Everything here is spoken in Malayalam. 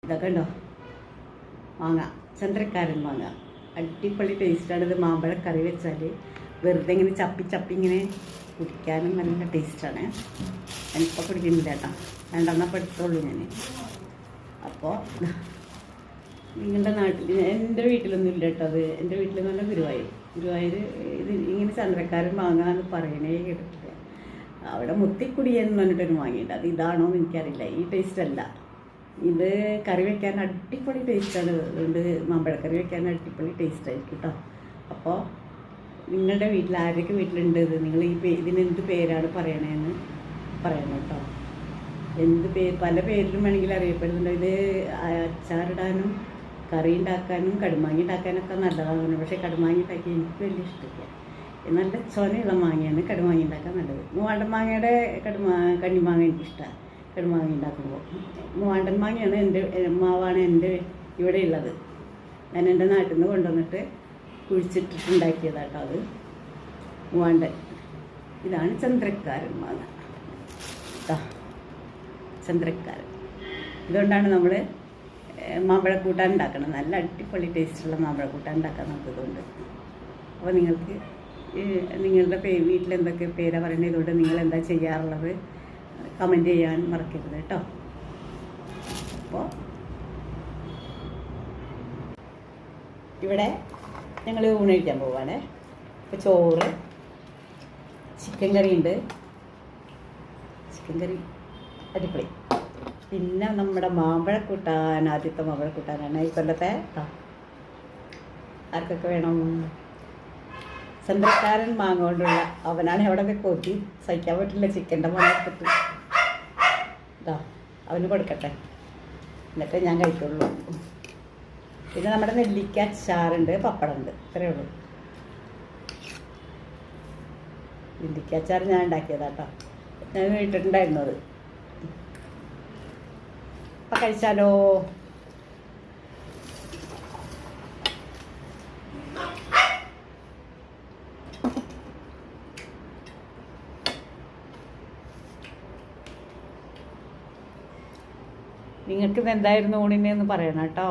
ഇതൊക്കെ ഉണ്ടോ മാങ്ങ, ചന്ദ്രക്കാരൻ മാങ്ങ. അടിപൊളി ടേസ്റ്റാണ്. ഇത് മാമ്പഴക്കറി വെച്ചാൽ വെറുതെ ഇങ്ങനെ ചപ്പി ചപ്പി ഇങ്ങനെ കുടിക്കാനും നല്ല ടേസ്റ്റാണ്. എനിക്കിപ്പോൾ കുടിക്കുന്നില്ല കേട്ടോ, 2 എണ്ണം എടുത്തോളൂ ഞാൻ. അപ്പോൾ നിങ്ങളുടെ നാട്ടിൽ, എൻ്റെ വീട്ടിലൊന്നും ഇല്ല കേട്ടോ. അത് എൻ്റെ വീട്ടിൽ നല്ല ഗുരുവായൂർ ഇത് ഇങ്ങനെ ചന്ദ്രക്കാരൻ മാങ്ങ എന്ന് പറയണേ കേട്ടിട്ടില്ല. അവിടെ മുത്തിക്കുടിയൻ എന്ന് പറഞ്ഞിട്ടൊരു മാങ്ങയുണ്ട്. അത് ഇതാണോ എന്ന് എനിക്കറിയില്ല. ഈ ടേസ്റ്റ് അല്ല ഇത്. കറി വയ്ക്കാൻ അടിപൊളി ടേസ്റ്റാണ്. അതുകൊണ്ട് മാമ്പഴക്കറി വയ്ക്കാൻ അടിപൊളി ടേസ്റ്റായിരിക്കും കേട്ടോ. അപ്പോൾ നിങ്ങളുടെ വീട്ടിൽ ആരൊക്കെ വീട്ടിലുണ്ട് ഇത്, നിങ്ങൾ ഇതിനെന്ത് പേരാണ് പറയണതെന്ന് പറയണം കേട്ടോ. പല പേരിലും വേണമെങ്കിൽ അറിയപ്പെടുന്നുണ്ട്. ഇത് അച്ചാറിടാനും കറി ഉണ്ടാക്കാനും കടുമാങ്ങി ഉണ്ടാക്കാനൊക്കെ നല്ലതാണ്. പക്ഷേ കടുമാങ്ങി ഉണ്ടാക്കി എനിക്ക് വലിയ ഇഷ്ടമില്ല. നല്ല ചൊനയുള്ള മാങ്ങയാണ് കടുമാങ്ങി ഉണ്ടാക്കാൻ നല്ലത്. മൂവാണ്ടൻ മാങ്ങയുടെ കണ്ണിമാങ്ങ എനിക്കിഷ്ടമാണ്. കടുമാങ്ങ ഉണ്ടാക്കുമ്പോൾ മൂവാണ്ടൻ മാങ്ങയാണ് മാവാണ് എൻ്റെ ഇവിടെ ഉള്ളത്. ഞാൻ എൻ്റെ നാട്ടിൽ നിന്ന് കൊണ്ടുവന്നിട്ട് കുഴിച്ചിട്ടിട്ടുണ്ടാക്കിയതാട്ടോ അത് മൂവാണ്ടൻ. ഇതാണ് ചന്ദ്രക്കാരൻ മാങ്ങ. ചന്ദ്രക്കാരൻ. ഇതുകൊണ്ടാണ് നമ്മൾ മാമ്പഴക്കൂട്ടാൻ ഉണ്ടാക്കണം. നല്ല അടിപൊളി ടേസ്റ്റുള്ള മാമ്പഴക്കൂട്ടാൻ ഉണ്ടാക്കാൻ നമുക്കിതുകൊണ്ട്. അപ്പോൾ നിങ്ങൾക്ക് നിങ്ങളുടെ വീട്ടിൽ എന്തൊക്കെ പേരാണ് പറയുന്നത്, ഇതുകൊണ്ട് നിങ്ങൾ എന്താ ചെയ്യാറുള്ളത് കമൻറ്റ് ചെയ്യാൻ മറക്കരുത് കേട്ടോ. അപ്പോൾ ഇവിടെ ഞങ്ങൾ ഊണ് കഴിക്കാൻ പോവാണ്. ഇപ്പോൾ ചോറ്, ചിക്കൻ കറി ഉണ്ട്. ചിക്കൻ കറി അടിപൊളി. പിന്നെ നമ്മുടെ മാമ്പഴക്കൂട്ടാൻ, ആദ്യത്തെ മാമ്പഴക്കൂട്ടാനാണ് ഈ കൊല്ലത്തെ. ആർക്കൊക്കെ വേണം? ചന്ദ്രക്കാരൻ മാങ്ങ കൊണ്ടുള്ള അവനാണ് അവിടെ കൊത്തി സഹിക്കാൻ പറ്റില്ല. ചിക്കൻ്റെ മണത്തിട്ട് അവന് കൊടുക്കട്ടെ, എന്നിട്ട് ഞാൻ കഴിക്കുള്ളൂ. പിന്നെ നമ്മുടെ നെല്ലിക്ക അച്ചാറുണ്ട്, പപ്പടമുണ്ട്, ഇത്രയേ ഉള്ളൂ. നെല്ലിക്ക അച്ചാർ ഞാൻ ഉണ്ടാക്കിയതാട്ടോ, ഞാൻ ഇട്ടിട്ടുണ്ടായിരുന്നു അത്. അപ്പം കഴിച്ചാലോ? നിങ്ങൾക്ക് ഇത് എന്തായിരുന്നു ഊണിനെന്ന് പറയണം കേട്ടോ.